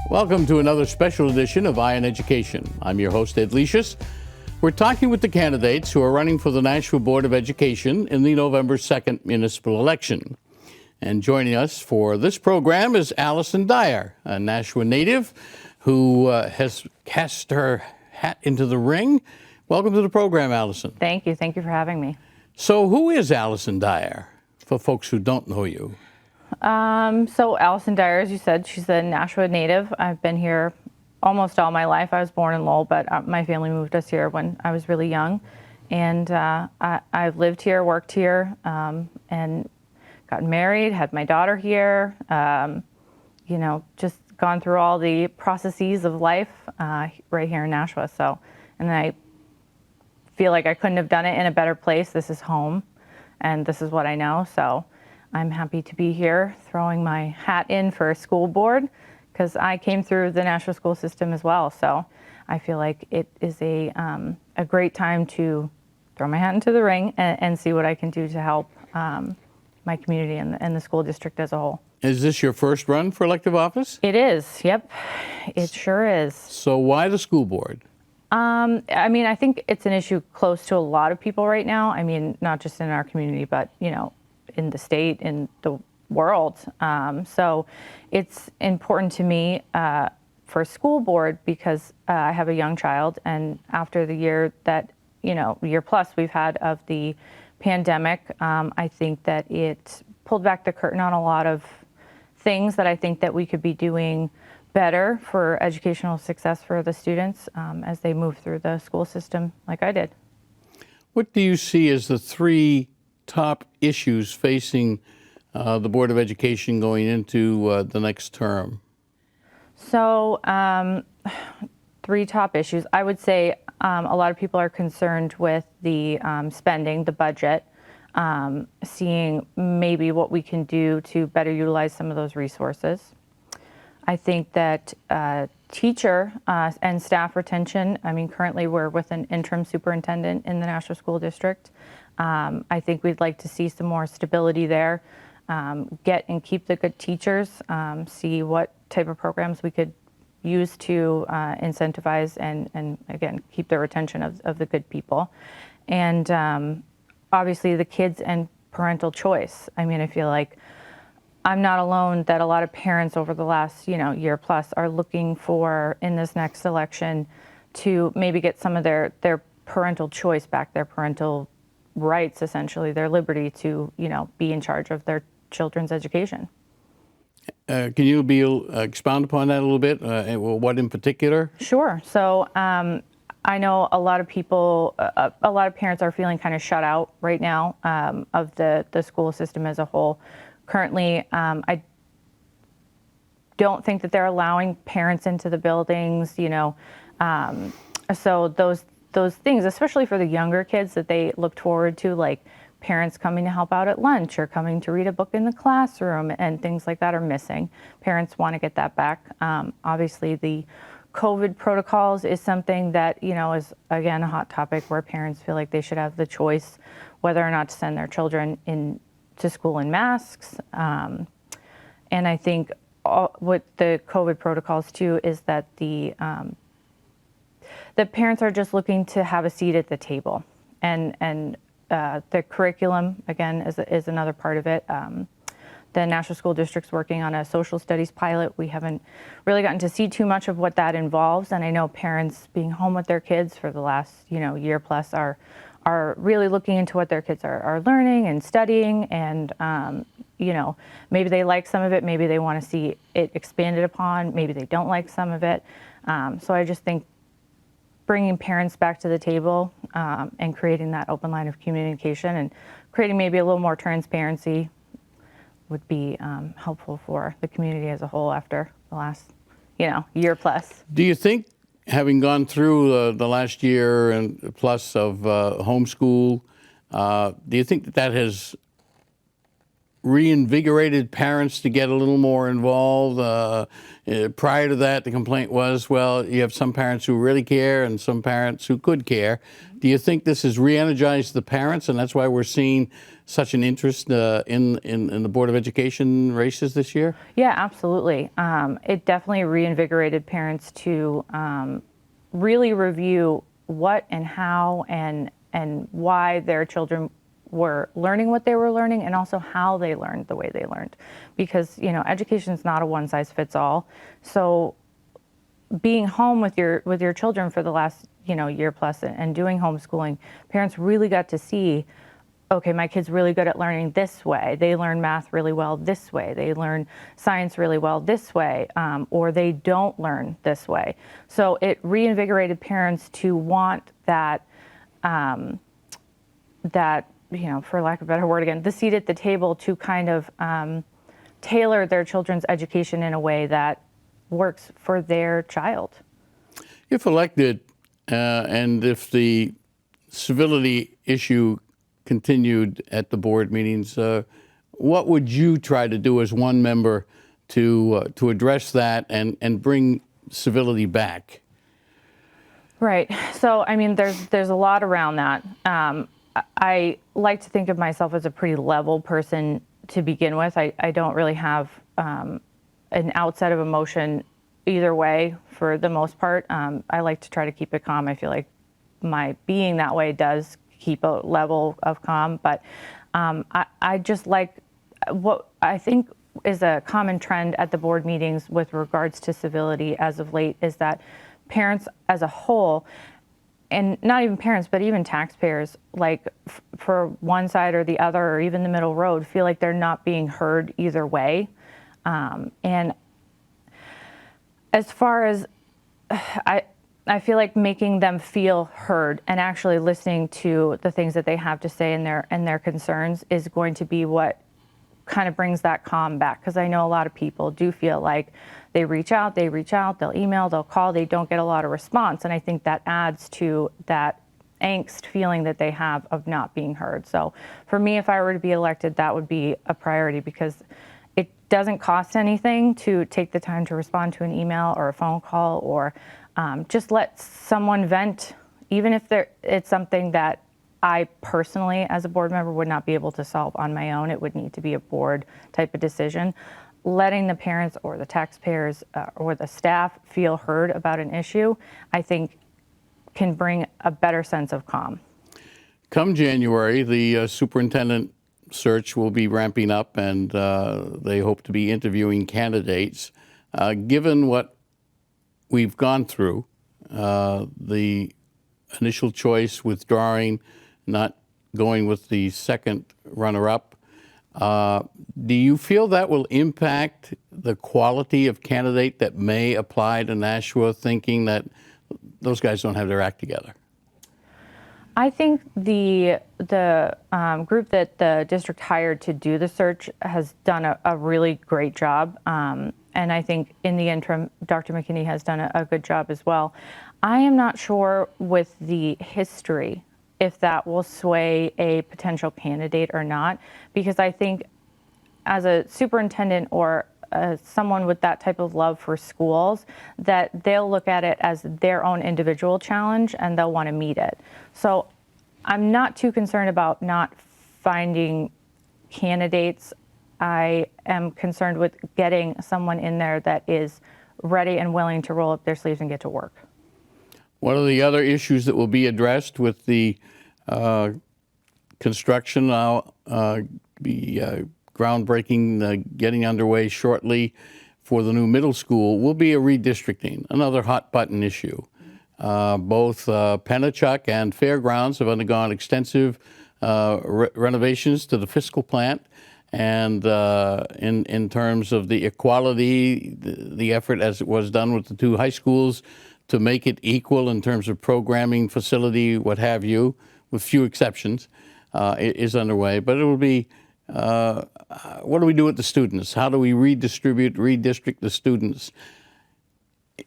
Welcome to another special edition of eYe in Education. I'm your host, Ed Lecius. We're talking with the candidates who are running for the Nashua Board of Education in the November 2nd municipal election. And joining us for this program is Allison Dyer, a Nashua native who has cast her hat into the ring. Welcome to the program, Allison. Thank you. Thank you for having me. So who is Allison Dyer, for folks who don't know you? So Allison Dyer, as you said, she's a Nashua native. I've been here almost all my life. I was born in Lowell, but my family moved us here when I was really young. And I've lived here, worked here, and gotten married, had my daughter here, just gone through all the processes of life right here in Nashua. So, and I feel like I couldn't have done it in a better place. This is home, and this is what I know. So I'm happy to be here throwing my hat in for a school board because I came through the Nashua school system as well. So I feel like it is a great time to throw my hat into the ring and see what I can do to help my community and the school district as a whole. Is this your first run for elective office? It is. Yep. It sure is. So why the school board? I think it's an issue close to a lot of people right now. I mean, not just in our community, but, in the state, in the world. So it's important to me for school board because I have a young child, and after the year that, year plus we've had of the pandemic, I think that it pulled back the curtain on a lot of things that I think that we could be doing better for educational success for the students as they move through the school system like I did. What do you see as the three top issues facing the Board of Education going into the next term? So, three top issues. I would say a lot of people are concerned with the spending, the budget, seeing maybe what we can do to better utilize some of those resources. I think that teacher and staff retention, currently we're with an interim superintendent in the Nashua School District. I think we'd like to see some more stability there, get and keep the good teachers, see what type of programs we could use to incentivize and again, keep the retention of the good people. And obviously the kids and parental choice. I feel like I'm not alone that a lot of parents over the last, year plus are looking for in this next election to maybe get some of their parental choice back, their parental rights, essentially, their liberty to, be in charge of their children's education. Can you expound upon that a little bit? What in particular? Sure. So I know a lot of people, a lot of parents are feeling kind of shut out right now of the school system as a whole. Currently, I don't think that they're allowing parents into the buildings, so those things, especially for the younger kids that they looked forward to, like parents coming to help out at lunch or coming to read a book in the classroom and things like that are missing. Parents want to get that back. Obviously, the COVID protocols is something that, is, again, a hot topic where parents feel like they should have the choice whether or not to send their children to school in masks. And I think what the COVID protocols too is that the parents are just looking to have a seat at the table, and the curriculum again is another part of it. The Nashua School District's working on a social studies pilot. We haven't really gotten to see too much of what that involves, and I know parents being home with their kids for the last year plus are really looking into what their kids are learning and studying, and maybe they like some of it, maybe they want to see it expanded upon, maybe they don't like some of it. So I just think bringing parents back to the table and creating that open line of communication and creating maybe a little more transparency would be helpful for the community as a whole after the last, year plus. Do you think, having gone through the last year and plus of homeschool, do you think that has reinvigorated parents to get a little more involved? Prior to that, the complaint was, well, you have some parents who really care and some parents who could care. Do you think this has re-energized the parents, and that's why we're seeing such an interest in the Board of Education races this year? Yeah, absolutely. It definitely reinvigorated parents to really review what and how and why their children were learning what they were learning, and also how they learned the way they learned. Because, education is not a one size fits all. So being home with your children for the last, year plus and doing homeschooling, parents really got to see, okay, my kid's really good at learning this way. They learn math really well this way. They learn science really well this way, or they don't learn this way. So it reinvigorated parents to want that, for lack of a better word again, the seat at the table to kind of tailor their children's education in a way that works for their child. If elected, and if the civility issue continued at the board meetings, what would you try to do as one member to address that and bring civility back? Right. So, there's a lot around that. I like to think of myself as a pretty level person to begin with. I don't really have an outset of emotion either way for the most part. I like to try to keep it calm. I feel like my being that way does keep a level of calm, but I just like what I think is a common trend at the board meetings with regards to civility as of late is that parents as a whole, and not even parents, but even taxpayers, like for one side or the other, or even the middle road, feel like they're not being heard either way. And as far as I feel like making them feel heard and actually listening to the things that they have to say and their concerns is going to be what kind of brings that calm back. Because I know a lot of people do feel like they reach out, they'll email, they'll call, they don't get a lot of response. And I think that adds to that angst feeling that they have of not being heard. So for me, if I were to be elected, that would be a priority, because it doesn't cost anything to take the time to respond to an email or a phone call, or just let someone vent, even if it's something that I personally, as a board member, would not be able to solve on my own. It would need to be a board type of decision. Letting the parents or the taxpayers or the staff feel heard about an issue, I think, can bring a better sense of calm. Come January, the superintendent search will be ramping up, and they hope to be interviewing candidates. Given what we've gone through, the initial choice withdrawing, not going with the second runner-up, do you feel that will impact the quality of candidate that may apply to Nashua, thinking that those guys don't have their act together? I think the group that the district hired to do the search has done a really great job. And I think in the interim, Dr. McKinney has done a good job as well. I am not sure with the history if that will sway a potential candidate or not, because I think as a superintendent or someone with that type of love for schools, that they'll look at it as their own individual challenge and they'll want to meet it. So I'm not too concerned about not finding candidates. I am concerned with getting someone in there that is ready and willing to roll up their sleeves and get to work. What are the other issues that will be addressed with the construction now be groundbreaking getting underway shortly for the new middle school? Will be a redistricting, another hot button issue. Both Pennachuck and Fairgrounds have undergone extensive renovations to the fiscal plant, and in terms of the equality, the effort as it was done with the two high schools to make it equal in terms of programming, facility, what have you, with few exceptions, is underway. But it will be, what do we do with the students? How do we redistrict the students?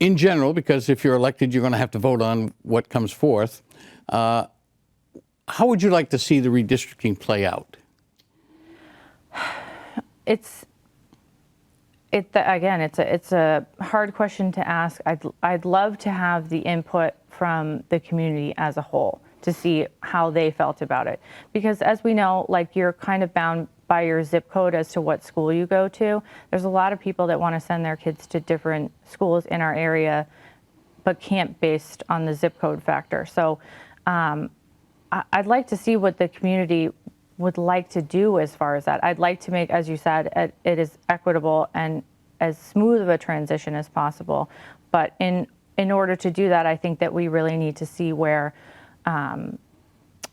In general, because if you're elected, you're going to have to vote on what comes forth. How would you like to see the redistricting play out? Again, it's a hard question to ask. I'd love to have the input from the community as a whole to see how they felt about it. Because as we know, like, you're kind of bound by your zip code as to what school you go to. There's a lot of people that want to send their kids to different schools in our area, but can't based on the zip code factor. So I'd like to see what the community would like to do as far as that. I'd like to make, as you said, it is equitable and as smooth of a transition as possible. But in order to do that, I think that we really need to see where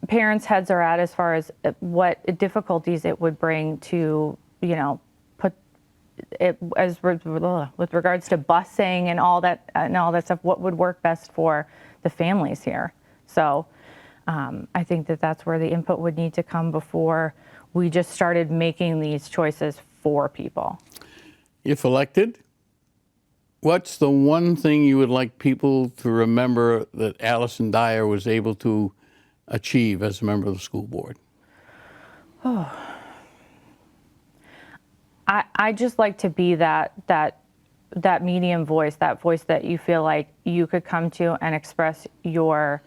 parents' heads are at as far as what difficulties it would bring to, put it as with regards to busing and all that stuff. What would work best for the families here? So I think that that's where the input would need to come before we just started making these choices for people. If elected, what's the one thing you would like people to remember that Allison Dyer was able to achieve as a member of the school board? I just like to be that medium voice, that voice that you feel like you could come to and express your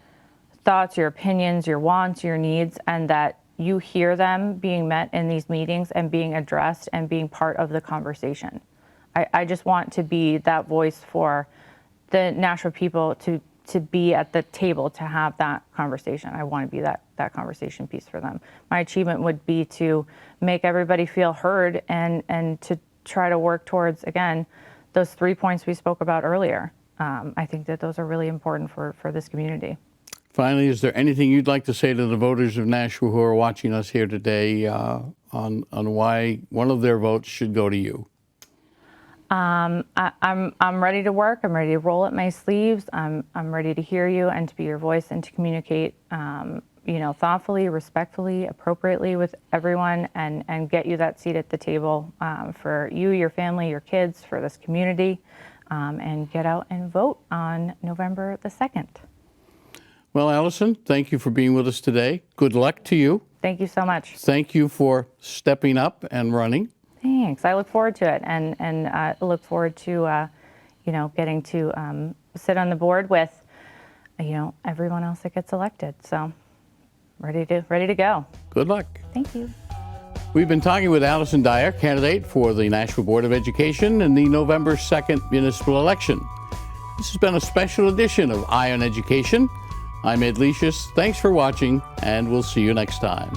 thoughts, your opinions, your wants, your needs, and that you hear them being met in these meetings and being addressed and being part of the conversation. I just want to be that voice for the Nashua people to be at the table to have that conversation. I want to be that conversation piece for them. My achievement would be to make everybody feel heard and to try to work towards, again, those 3 points we spoke about earlier. I think that those are really important for this community. Finally, is there anything you'd like to say to the voters of Nashua who are watching us here today on why one of their votes should go to you? I'm ready to work. I'm ready to roll up my sleeves. I'm ready to hear you and to be your voice and to communicate, thoughtfully, respectfully, appropriately with everyone, and get you that seat at the table for you, your family, your kids, for this community, and get out and vote on November the 2nd. Well, Allison, thank you for being with us today. Good luck to you. Thank you so much. Thank you for stepping up and running. Thanks. I look forward to it, and look forward to, getting to sit on the board with, everyone else that gets elected. So, ready to go. Good luck. Thank you. We've been talking with Allison Dyer, candidate for the Nashua Board of Education in the November 2nd municipal election. This has been a special edition of eYe on Education. I'm Ed Lecius. Thanks for watching, and we'll see you next time.